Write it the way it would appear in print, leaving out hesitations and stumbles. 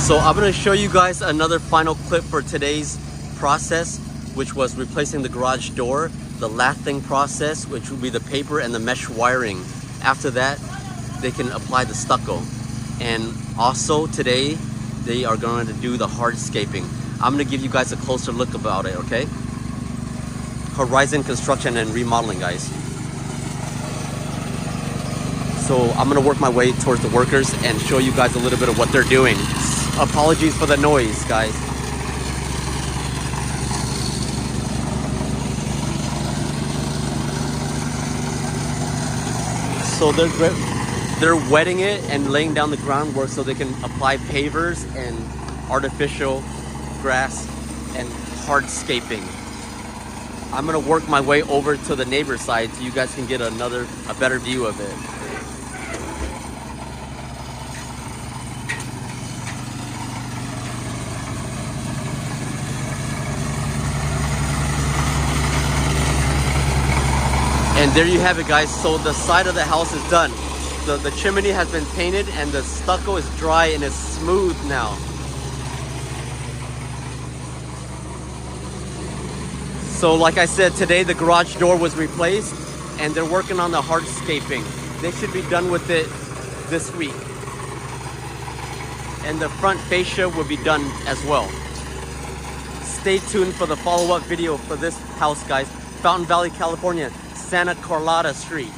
So I'm going to show you guys another final clip for today's process, which was replacing the garage door, the lathing process, which will be the paper and the mesh wiring. After that, they can apply the stucco. And also today, they are going to do the hardscaping. I'm going to give you guys a closer look about it, okay? Horizon Construction and Remodeling, guys. So I'm going to work my way towards the workers and show you guys a little bit of what they're doing. Apologies for the noise, guys. So they're wetting it and laying down the groundwork so they can apply pavers and artificial grass and hardscaping. I'm gonna work my way over to the neighbor side so you guys can get a better view of it. And there you have it, guys. So the side of the house is done. The chimney has been painted and the stucco is dry and it's smooth now. So like I said, today the garage door was replaced and they're working on the hardscaping. They should be done with it this week. And the front fascia will be done as well. Stay tuned for the follow-up video for this house, guys. Fountain Valley, California, Santa Carlotta Street.